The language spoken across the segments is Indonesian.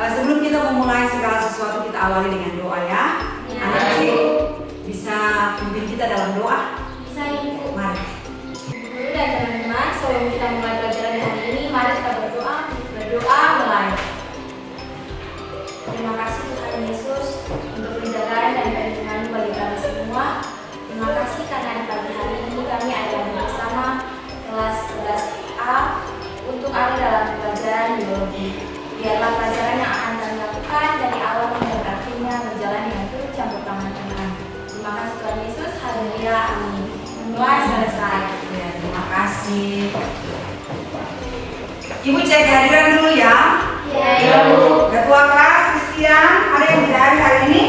Sebelum kita memulai segala sesuatu, kita awali dengan doa ya. Anak kecil bisa pimpin kita dalam doa? Bisa Ibu. Mari. Guru dan teman-teman, sebelum kita mulai pelajaran hari ini, mari kita berdoa. Berdoa mulai. Terima kasih Tuhan Yesus untuk perlindungan dan perlindungan bagi kami semua. Terima kasih karena di pagi hari ini kami ada bersama kelas 11A untuk ada dalam pelajaran biologi. Biarlah pelajaran yang akan kami lakukan dari awal hingga akhirnya berjalan dengan turut campur tangan Tuhan. Terima kasih Tuhan Yesus. Haleluya. Amin. Mulai selesai. Ya, terima kasih. Ibu cek kehadiran dulu ya. Ya, Bu. Ketua kelas Christian, ada yang bidari hari ini?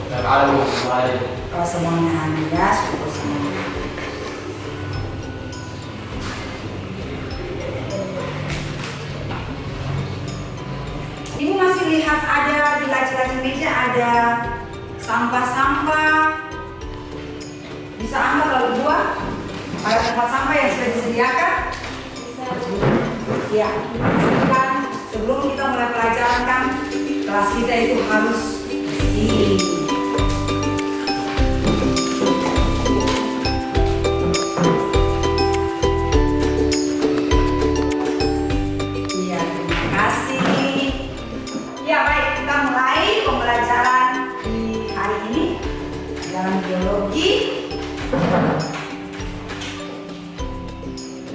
Ada Bu, baik. Oh, semuanya ada ya, syukur semuanya. Ibu masih lihat ada di laci-laci meja ada sampah-sampah. Bisa angkat lalu buang pada tempat sampah yang sudah disediakan. Ya, kan sebelum kita mulai pelajaran kan kelas kita itu harus bersih. Iya, terima kasih. Ya baik, kita mulai pembelajaran di hari ini dalam biologi.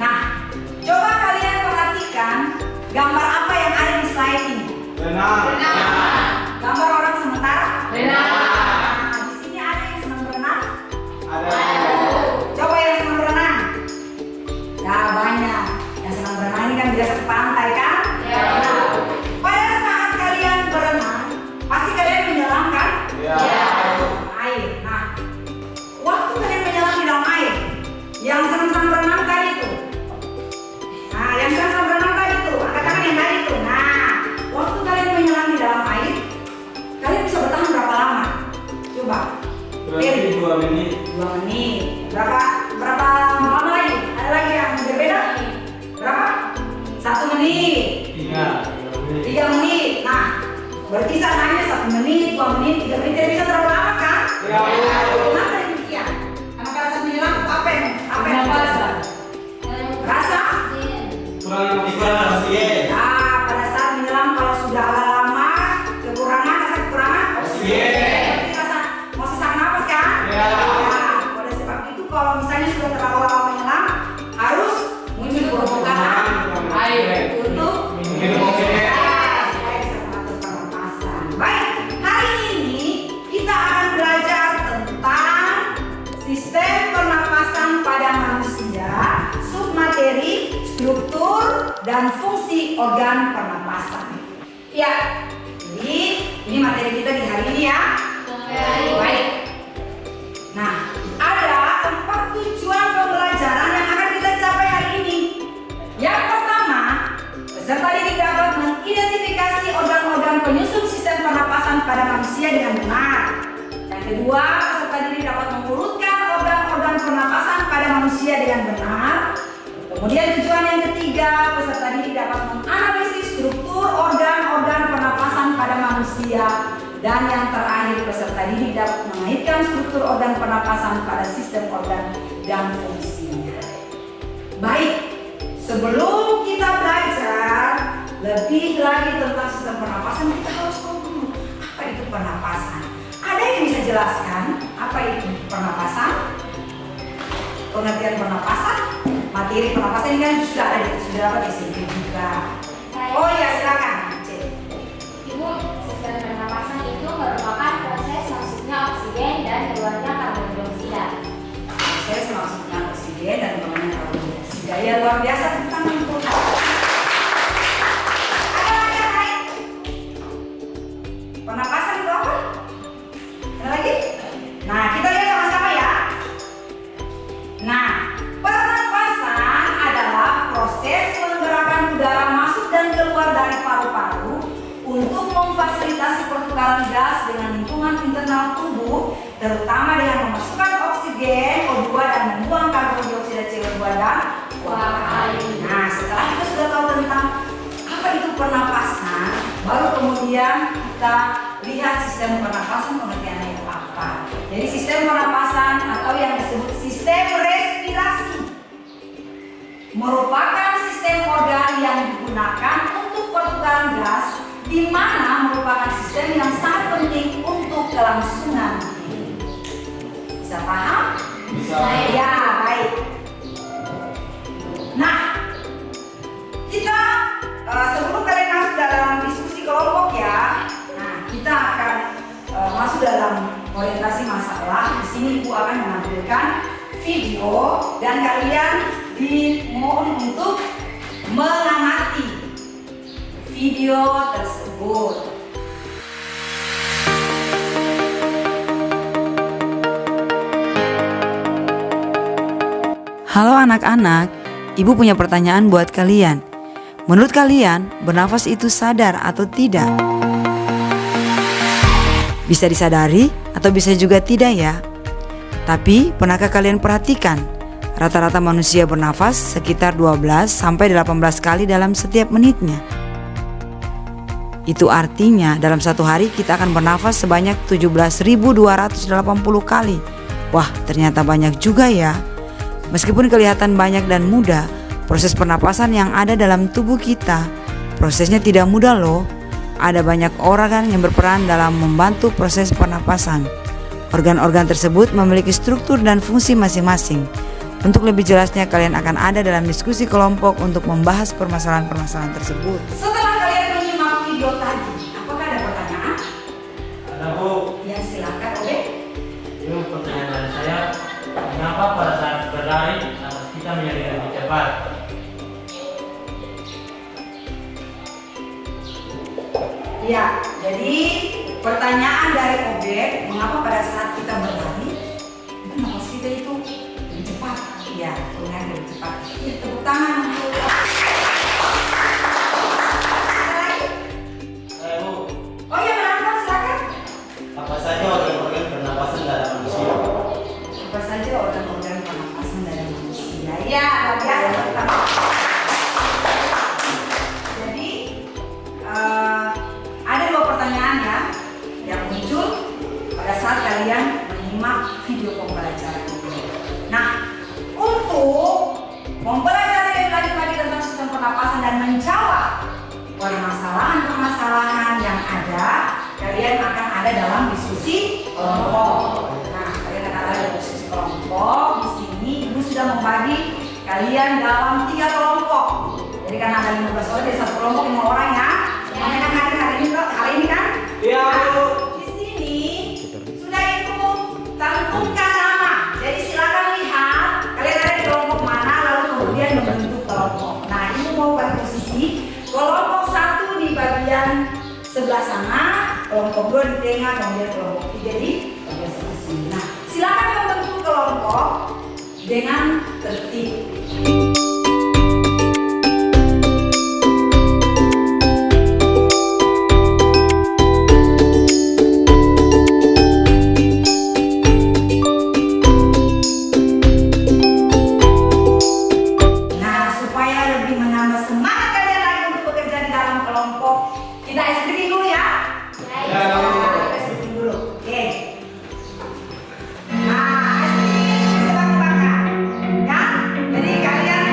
Nah, coba kalian perhatikan gambar apa yang ada di slide ini. Benar. Gambar orang sementara. Benar. Nah, di sini ada yang senang berenang. Ada. Coba yang senang berenang. Ya banyak. Yang senang berenang ini kan biasa ke pantai kan? Ya. Nah, pada saat kalian berenang, pasti kalian menyelam kan? Ya. Air. Nah, waktu kalian menyelam di dalam air, yang senang-senang berenang tadi itu. Nah, yang senang-senang berenang tadi itu, angkat tangan yang tadi itu. Nah, waktu kalian menyelam di dalam air, kalian bisa bertahan berapa lama? Coba. Berarti 2 menit. 2 menit. Berapa lama lagi? Ada lagi yang berbeda? Berapa? 1 menit. 3 menit. Nah, berkisar hanya 1 menit, 2 menit, 3 menit. Tidak bisa terlalu lama kan? Ya. Kenapa demikian? Karena pada saat menyelam apa yang terasa? Rasa? Kurang oksigen. Nah, pada saat menyelam kalau sudah agak lama, kekurangan, rasa kekurangan Oksigen. Berarti rasa mau sesak napas kan? Ya. Nah, oleh sebab itu kalau misalnya sudah terlalu lama menyelam, harus muncul permukaan air untuk Minum oksigen. supaya bisa mengatur pernapasan. Baik, hari ini kita akan belajar tentang sistem pernapasan pada manusia, submateri, struktur, dan fungsi organ pernapasan. Ya, jadi ini materi kita di hari ini ya. Baik. Nah, ada 4 tujuan pembelajaran yang akan kita capai hari ini. Yang pertama, peserta didik dapat mengidentifikasi organ-organ penyusun sistem pernapasan pada manusia dengan benar. Yang kedua, peserta didik dapat mengurutkan organ-organ pernapasan pada manusia dengan benar. Kemudian tujuan yang ketiga, peserta didik dapat menganalisis struktur organ-organ pernapasan pada manusia. Dan yang terakhir, peserta didik dapat mengaitkan struktur organ pernapasan pada sistem organ dan fungsinya. Baik, sebelum kita belajar lebih lagi tentang sistem pernapasan, kita harus tahu dulu apa itu pernapasan. Ada yang bisa jelaskan apa itu pernapasan? Pengertian pernapasan, materi pernapasan ini kan sudah ada, sudah dapat di sini juga. Oh ya, silakan. Ibu, sistem pernapasan itu merupakan proses masuknya oksigen dan keluarnya karbon Ya luar biasa, tepuk tangan untuk. Ada lagi yang lain? Pernapasan itu apa? Ada lagi? Nah, kita lihat sama-sama ya. Nah, pernapasan adalah proses menggerakkan udara masuk dan keluar dari paru-paru untuk memfasilitasi pertukaran gas dengan lingkungan internal tubuh, terutama dengan memasukkan oksigen, O2 dan membuang karbon dioksida, CO2 dan air. Nah, setelah kita sudah tahu tentang apa itu pernapasan, baru kemudian kita lihat sistem pernapasan pengertiannya itu apa. Jadi sistem pernapasan atau yang disebut sistem respirasi merupakan sistem organ yang digunakan untuk pertukaran gas, di mana merupakan sistem yang sangat penting untuk kelangsungan hidup. Bisa paham? Bisa. Ya, baik. Nah, kita sebelum kalian masuk dalam diskusi kelompok ya, nah kita akan masuk dalam orientasi masalah. Di sini Ibu akan menampilkan video dan kalian dimohon untuk mengamati video tersebut. Halo anak-anak, Ibu punya pertanyaan buat kalian. Menurut kalian, bernafas itu sadar atau tidak? Bisa disadari atau bisa juga tidak ya? Tapi, pernahkah kalian perhatikan? Rata-rata manusia bernafas sekitar 12 sampai 18 kali dalam setiap menitnya. Itu artinya dalam satu hari kita akan bernafas sebanyak 17.280 kali. Wah, ternyata banyak juga ya. Meskipun kelihatan banyak dan mudah, proses pernapasan yang ada dalam tubuh kita, prosesnya tidak mudah loh. Ada banyak organ yang berperan dalam membantu proses pernapasan. Organ-organ tersebut memiliki struktur dan fungsi masing-masing. Untuk lebih jelasnya kalian akan ada dalam diskusi kelompok untuk membahas permasalahan-permasalahan tersebut. Setelah kalian menyimak video tadi, apakah ada pertanyaan? Ada Bu. Ya silakan, Obe. Ini pertanyaan dari saya. Kenapa pada saat berlari nafas kita menjadi lebih cepat? Ya, jadi pertanyaan dari Obe, mengapa pada saat kita berlari itu nafas kita itu lebih cepat? Ya, dengan lebih cepat. Ya, tepuk tangan untuk. Ada lagi? Bu, Oh ya, menangkap silakan. apa saja organ-organ pernapasan dalam manusia? Apa saja organ-organ pernapasan dari manusia? Ya, luar biasa. Jadi ada dua pertanyaan ya yang muncul pada saat kalian menyimak video pembelajaran ini. Nah, untuk mempelajari lebih lanjut lagi tentang sistem pernapasan dan menjawab permasalahan-permasalahan yang ada, kalian akan ada dalam diskusi kelompok. Nah, kalian akan ada dalam diskusi kelompok. Di sini Ibu sudah membagi kalian dalam 3 kelompok. Jadi karena ada 15 orang, jadi satu kelompok 5 orang ya. Semuanya kan hari ini kan? Iya, Bu. Di sini sudah Ibu cantumkan nama. Jadi silakan lihat kalian ada di kelompok mana, lalu kemudian membentuk kelompok. Nah, Ibu mau bagi posisi kelompok 1 di bagian sebelah sana, kelompok 2 di tengah, kemudian kelompok 3 di bagian sebelah sini. Nah, silakan membentuk kelompok dengan tertib. Kalian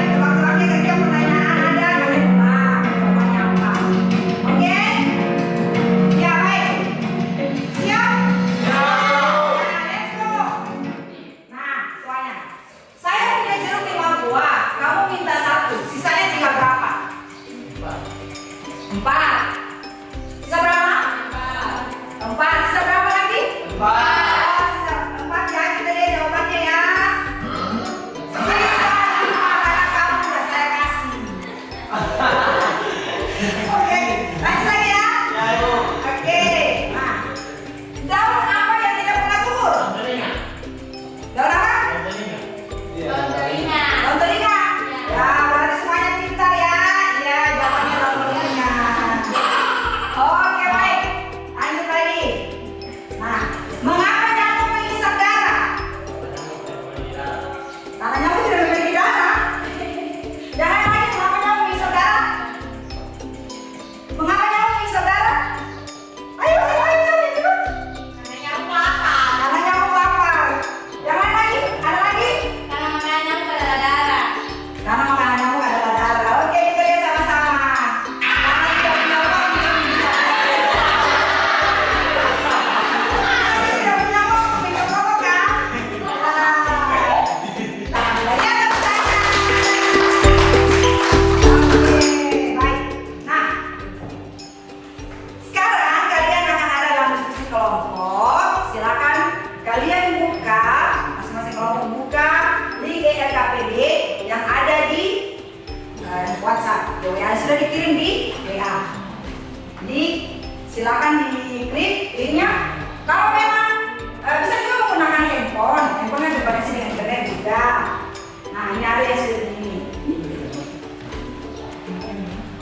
di WA sudah dikirim di WA. Jadi silakan diklik linknya. Kalau memang bisa juga menggunakan handphone kan berkoneksi dengan internet juga. Nah ini ada yang sudah ini.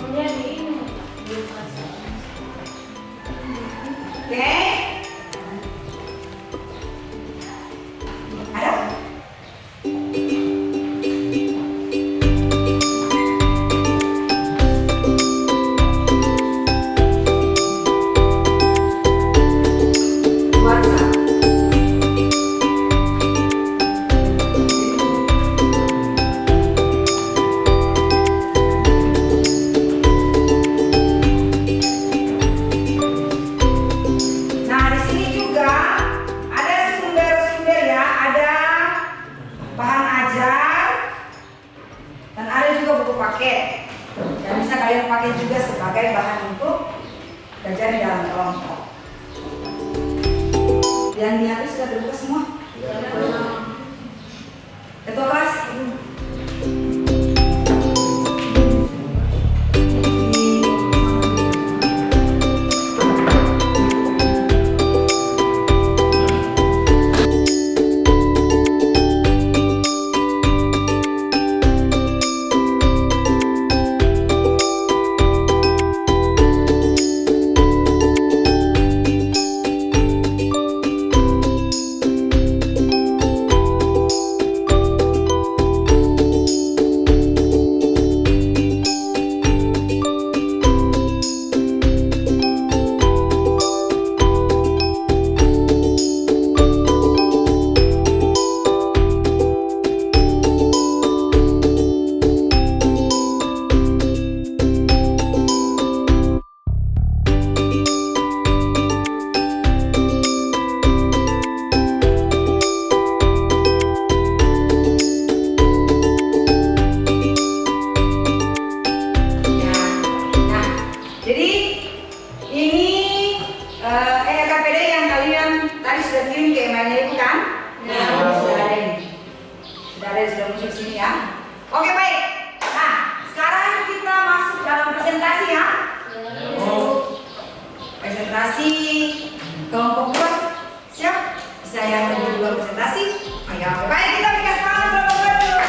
Kemudian di ini. Oke. Ada? WhatsApp. Nah, di sini juga ada sumber-sumber ya, ada bahan ajar dan ada juga buku paket yang bisa kalian pakai juga sebagai bahan untuk belajar di dalam kelompok. Yang di HP sudah terbuka semua? Ketua kelas? Jadi ini KPD yang kalian tadi sudah kirim ke emailnya itu kan? Ya. Sudah ada ini. Sudah muncul di sini ya. Oke baik. Nah sekarang kita masuk dalam presentasi ya. Presentasi kelompok 2 siap? Bisa yang lebih dua presentasi? Ayo baik kita berikan semangat kelompok 2 dulu.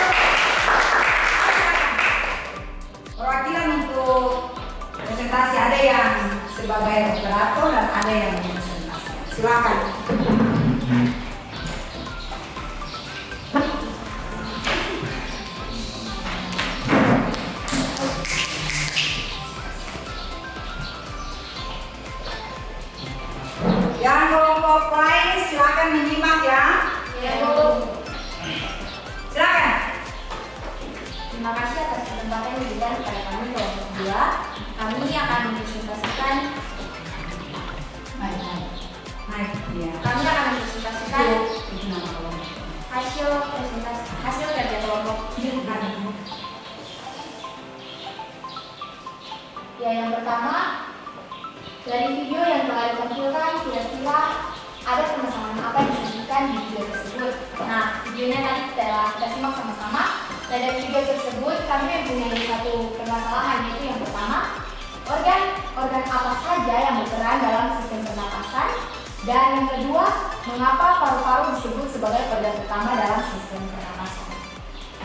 Perwakilan untuk presentasi ada yang sebagai moderator dan ada yang presentasi. Silakan. Yang kelompok lain silakan menyimak ya. Silakan. Terima kasih atas kesempatan yang diberikan kepada kami kelompok 2. Kami akan mempresentasikan Kami akan mempresentasikan hasil kerja kelompok. Ya, yang pertama dari video yang telah ditampilkan kira-kira ada permasalahan apa yang disebutkan di video tersebut. Nah, videonya tadi telah kita simak sama-sama. Dan dari video tersebut kami mempunyai satu permasalahan, yaitu yang pertama, organ apa saja yang berperan dalam sistem pernapasan, dan yang kedua, mengapa paru-paru disebut sebagai organ utama dalam sistem pernapasan.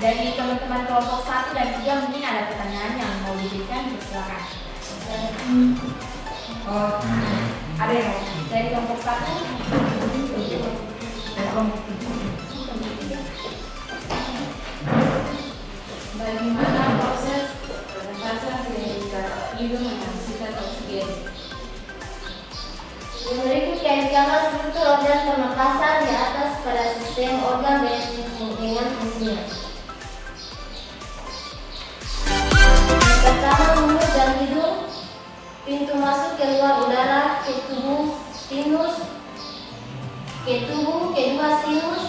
Dari teman-teman kelompok 1 dan 3 mungkin ada pertanyaan yang mau diberikan, silakan. Ada yang Dari kelompok 1. Bagaimana proses pernapasan sehingga hidung menghasilkan oksigen? Yang berikut yang digambar struktur organ pernapasan di atas pada sistem organ dengan fungsinya. Yang pertama, mulut dan hidung, pintu masuk keluar udara ke tubuh sinus, kedua sinus,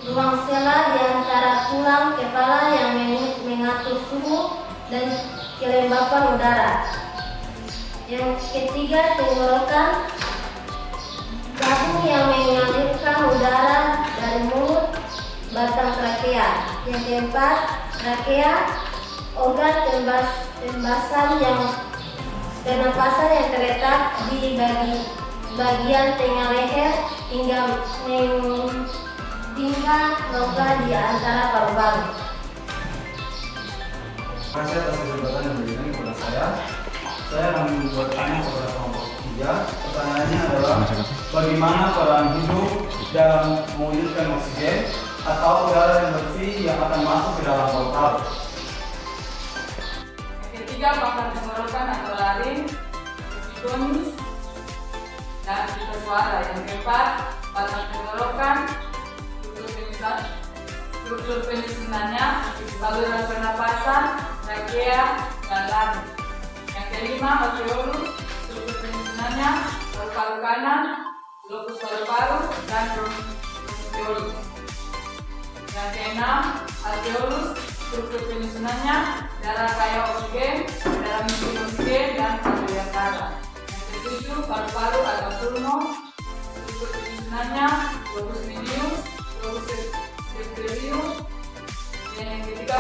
ruang sela di antara tulang kepala yang mengatur suhu dan kelembapan udara. Yang ketiga, tenggorokan, tabung yang mengalirkan udara dari mulut, batang trakea. Yang keempat, trakea, organ pernapasan yang terletak di bagian tengah leher hingga rongga di antara paru-paru. Terima kasih atas kesempatan yang diberikan kepada saya. Saya akan bertanya kepada kelompok 3. Pertanyaannya adalah bagaimana peran hidung dalam mewujudkan oksigen atau udara yang bersih yang akan masuk ke dalam paru-paru. Yang ketiga, pangkal tenggorokan atau laring, epigonus, dan pita suara. Yang keempat, batang tenggorokan, struktur penyusunannya, saluran pernapasan, trakea, dan laring. Yang kelima, alveolus, struktur penyusunannya, paru-paru kanan, lobus paru-paru, dan bronkiolus. Yang keenam, alveolus, struktur penyusunannya, darah kaya oksigen, darah miskin oksigen, dan aliran darah. Yang ketujuh, paru-paru atau pulmo, struktur penyusunannya, lobus medius, lobus epithelium, dan yang ketiga,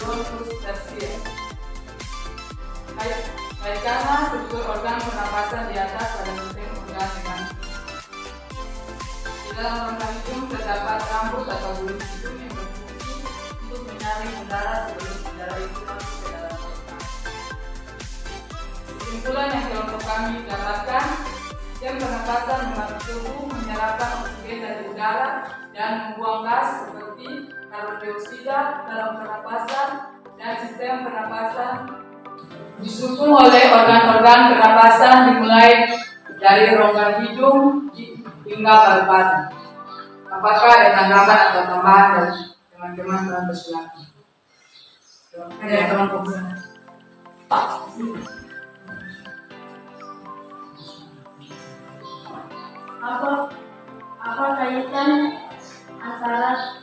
bronchus tertius. Baikkanlah struktur organ pernapasan di atas pada sistem organ dengan di dalam rongga hidung terdapat rambut atau bulu hidung yang berfungsi untuk menyaring udara sebelum udara itu masuk ke dalam rongga. Kesimpulan yang kelompok kami dapatkan, sistem pernapasan membantu tubuh menyerapkan oksigen dari udara dan membuang gas seperti karbon dioksida dalam pernapasan, dan sistem pernapasan disupport oleh organ-organ pernapasan dimulai dari rongga hidung hingga paru-paru. Apakah ada tanggapan atau tambahan dari teman-teman kelompok silakan? Ada kelompok Apa kaitan antara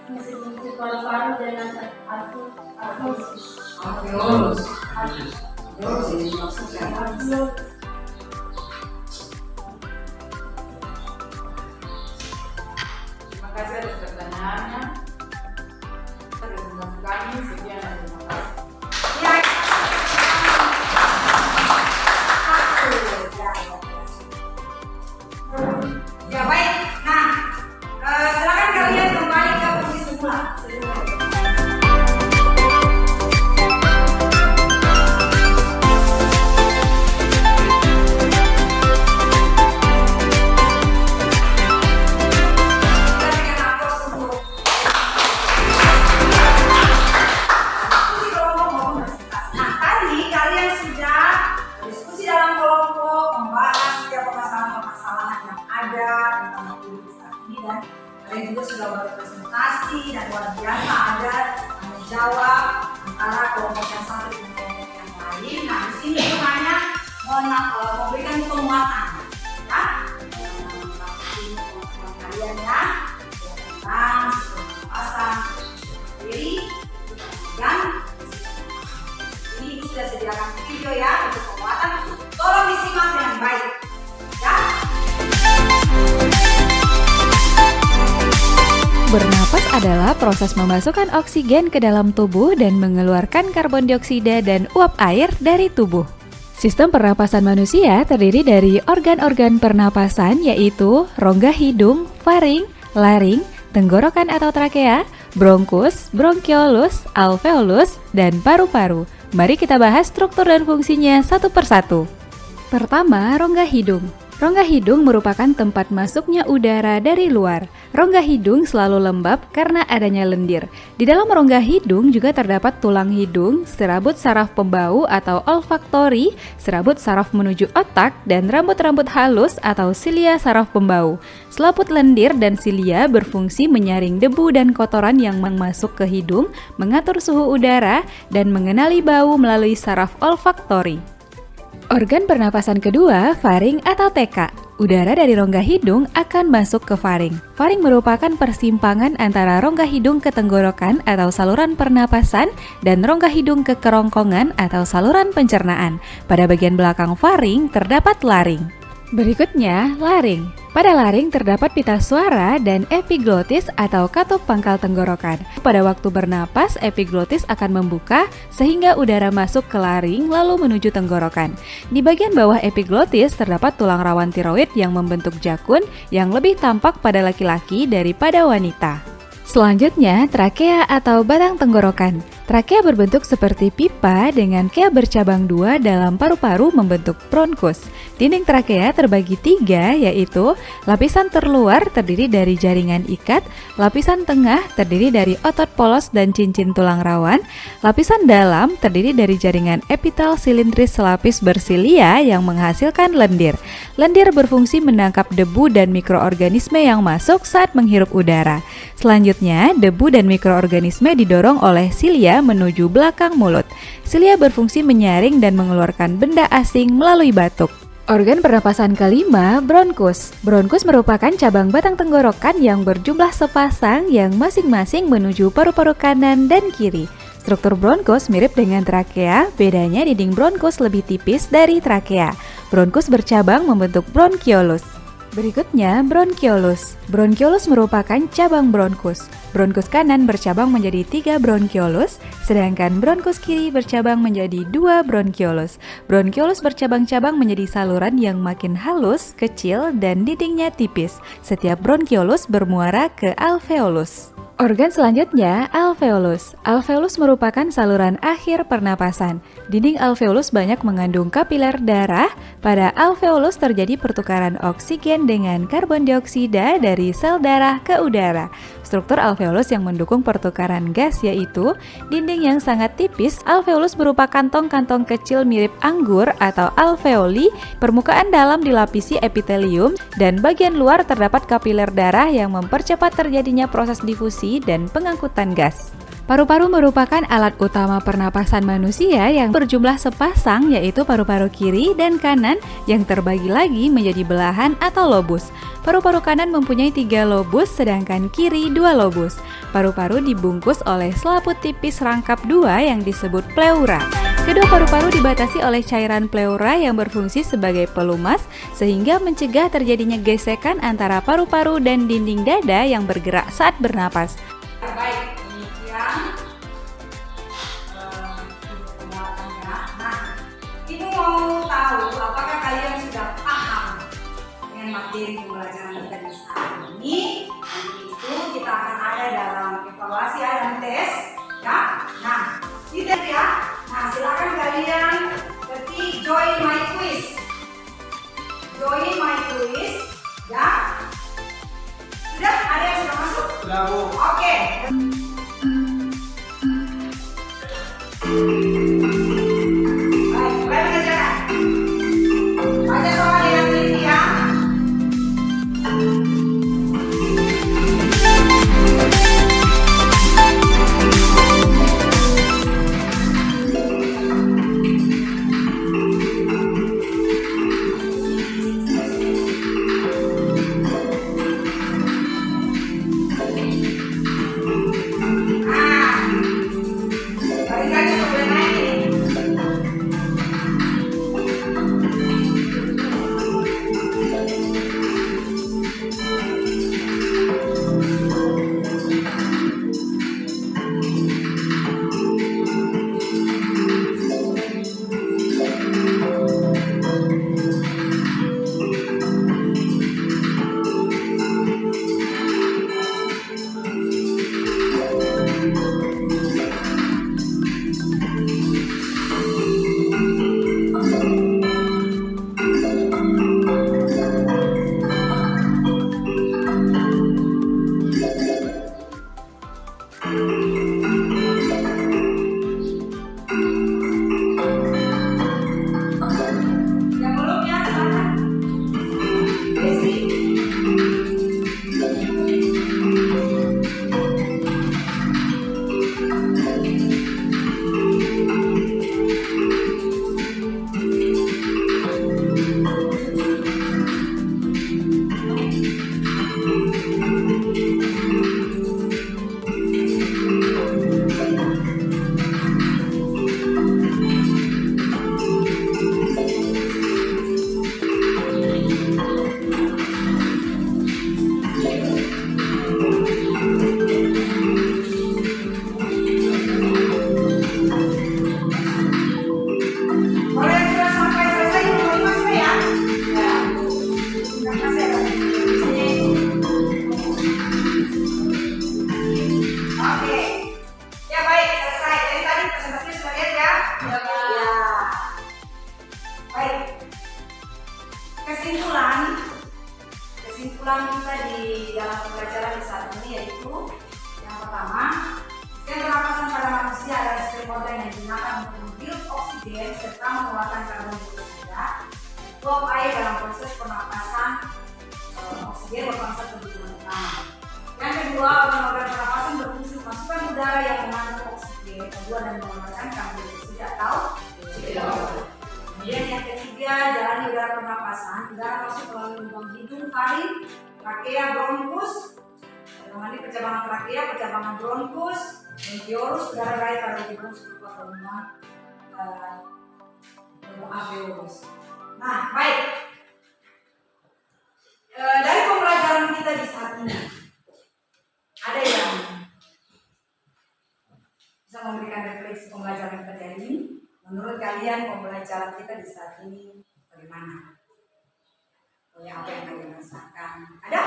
fungsi paru-paru dengan alveolus? Alveolus. Terima kasih atas pertanyaannya. Presentasi kami sekian dan terima kasih. Ya baik. Nah, silakan kalian kembali ke posisi semula. Kalian juga sudah berpresentasi dan luar biasa ada tanya jawab antara kelompok yang satu dengan kelompok yang lain. Nah di sini itu hanya memberikan penguatan, ya, teman-teman kalian ya, tentang sistem pernapasan diri dan ini sudah sediakan video ya untuk penguatan. Tolong disimak dengan baik, ya. Bernapas adalah proses memasukkan oksigen ke dalam tubuh dan mengeluarkan karbon dioksida dan uap air dari tubuh. Sistem pernapasan manusia terdiri dari organ-organ pernapasan yaitu rongga hidung, faring, laring, tenggorokan atau trakea, bronkus, bronkiolus, alveolus, dan paru-paru. Mari kita bahas struktur dan fungsinya satu persatu. Pertama, rongga hidung. Rongga hidung merupakan tempat masuknya udara dari luar. Rongga hidung selalu lembab karena adanya lendir. Di dalam rongga hidung juga terdapat tulang hidung, serabut saraf pembau atau olfaktori, serabut saraf menuju otak, dan rambut-rambut halus atau silia saraf pembau. Selaput lendir dan silia berfungsi menyaring debu dan kotoran yang masuk ke hidung, mengatur suhu udara, dan mengenali bau melalui saraf olfaktori. Organ pernapasan kedua, faring atau TK. Udara dari rongga hidung akan masuk ke faring. Faring merupakan persimpangan antara rongga hidung ke tenggorokan atau saluran pernapasan dan rongga hidung ke kerongkongan atau saluran pencernaan. Pada bagian belakang faring terdapat laring. Berikutnya, laring. Pada laring terdapat pita suara dan epiglotis atau katup pangkal tenggorokan. Pada waktu bernapas, epiglotis akan membuka sehingga udara masuk ke laring lalu menuju tenggorokan. Di bagian bawah epiglotis terdapat tulang rawan tiroid yang membentuk jakun yang lebih tampak pada laki-laki daripada wanita. Selanjutnya, trakea atau batang tenggorokan. Trakea berbentuk seperti pipa dengan kea bercabang dua dalam paru-paru membentuk bronkus. Dinding trakea terbagi 3, yaitu lapisan terluar terdiri dari jaringan ikat, lapisan tengah terdiri dari otot polos dan cincin tulang rawan, lapisan dalam terdiri dari jaringan epitel silindris selapis bersilia yang menghasilkan lendir. Lendir berfungsi menangkap debu dan mikroorganisme yang masuk saat menghirup udara. Selanjutnya, debu dan mikroorganisme didorong oleh silia menuju belakang mulut. Silia berfungsi menyaring dan mengeluarkan benda asing melalui batuk. Organ pernapasan kelima, bronkus. Bronkus merupakan cabang batang tenggorokan yang berjumlah sepasang yang masing-masing menuju paru-paru kanan dan kiri. Struktur bronkus mirip dengan trakea, bedanya dinding bronkus lebih tipis dari trakea. Bronkus bercabang membentuk bronkiolus. Berikutnya, bronkiolus. Bronkiolus merupakan cabang bronkus. Bronkus kanan bercabang menjadi 3 bronkiolus, sedangkan bronkus kiri bercabang menjadi 2 bronkiolus. Bronkiolus bercabang-cabang menjadi saluran yang makin halus, kecil, dan dindingnya tipis. Setiap bronkiolus bermuara ke alveolus. Organ selanjutnya, alveolus. Alveolus merupakan saluran akhir pernapasan. Dinding alveolus banyak mengandung kapiler darah. Pada alveolus terjadi pertukaran oksigen dengan karbon dioksida dari sel darah ke udara. Struktur alveolus yang mendukung pertukaran gas yaitu dinding yang sangat tipis. Alveolus berupa kantong-kantong kecil mirip anggur atau alveoli. Permukaan dalam dilapisi epitelium dan bagian luar terdapat kapiler darah yang mempercepat terjadinya proses difusi dan pengangkutan gas. Paru-paru merupakan alat utama pernapasan manusia yang berjumlah sepasang, yaitu paru-paru kiri dan kanan yang terbagi lagi menjadi belahan atau lobus. Paru-paru kanan mempunyai 3 lobus, sedangkan kiri 2 lobus. Paru-paru dibungkus oleh selaput tipis rangkap 2 yang disebut pleura. Kedua paru-paru dibatasi oleh cairan pleura yang berfungsi sebagai pelumas sehingga mencegah terjadinya gesekan antara paru-paru dan dinding dada yang bergerak saat bernapas. Baik, demikian penguatannya. Nah, ini mau tahu apakah kalian sudah paham dengan materi pembelajaran kita di saat ini? Nanti itu kita akan ada dalam evaluasi dan tes, ya. Nah, tidak ya. Nah, silakan kalian ketik join my quiz. Join my quiz, ya. Sudah ada yang sudah masuk? Sudah, Bu. Oke. Baik, mulai mengerjakan. Baca soal dengan teliti ya. yaitu yang pertama, sistem pernapasan pada manusia adalah sistem modern yang digunakan untuk menghirup oksigen serta mengeluarkan karbon dioksida. Uap air dalam proses pernapasan oksigen merupakan kebutuhan utama. Yang kedua, organ-organ pernapasan berfungsi memasukkan udara yang mengandung oksigen kedua dan mengeluarkan karbon dioksida atau CO2. Kemudian yang ketiga, jalani udara pernapasan. Udara masuk melalui lubang hidung, faring, trakea, bronkus. Mengenai percabangan trakea, percabangan bronkus, bronkiolus, udara raih pada bronkus berupa gelombang alveolus. Nah, baik. Dari pembelajaran kita di saat ini, ada yang bisa memberikan refleksi pembelajaran kita hari ini. Menurut kalian pembelajaran kita di saat ini bagaimana? Apa yang kalian rasakan? Ada?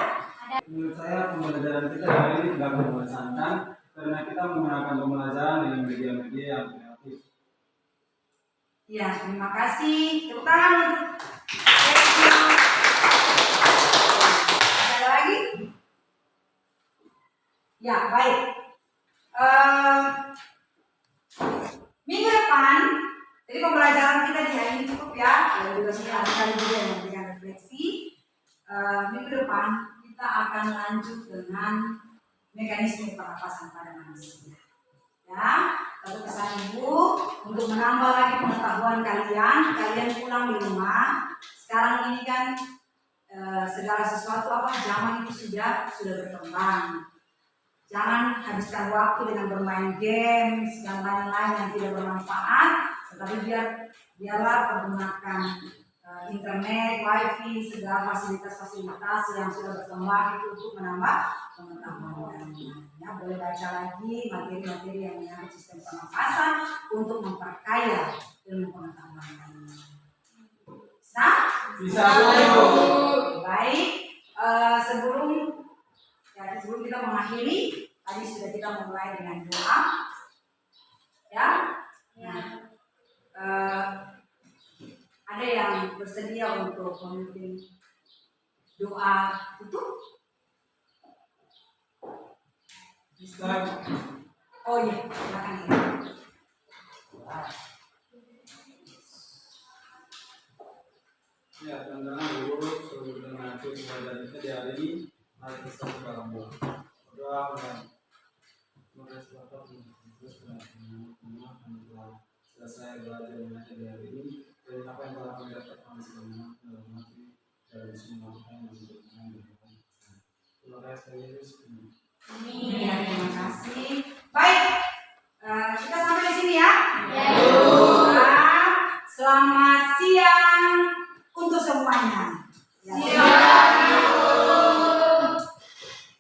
Menurut saya pembelajaran kita hari ini tidak membosankan karena kita menggunakan pembelajaran dengan media-media yang kreatif. Ya, terima kasih. Tepuk tangan untuk ada lagi? Ya, baik. Minggu depan, jadi pembelajaran kita di hari ini cukup ya. Lalu juga sudah ada kali juga yang memberikan refleksi. Minggu depan kita akan lanjut dengan mekanisme pernapasan pada manusia. Ya, satu pesan ibu untuk menambah lagi pengetahuan kalian. Kalian pulang di rumah. Sekarang ini kan segala sesuatu zaman itu sudah berkembang. Jangan habiskan waktu dengan bermain games dan lain-lain yang tidak bermanfaat, tetapi biarlah pergunakan internet, wifi, segala fasilitas-fasilitas yang sudah berkembang itu untuk menambah pengetahuan kalian. Ya, boleh baca lagi materi-materi yang menyangkut sistem pernapasan untuk memperkaya ilmu pengetahuan kalian. Bisa? Baik. Sebelum kita mengakhiri, tadi sudah kita mulai dengan doa, ya. Nah, ada yang bersedia untuk memimpin doa tutup? Oh iya, silakan ya. Ya, teman-teman dulu sebelum mengakhiri pembelajaran kita di hari ini, mari kita berdoa. Berdoa dan berdoa terus selesai belajar mengajar di hari ini. Dan apa yang telah kami dapatkan selama dalam hati dan semua yang terima kasih. Terima kasih.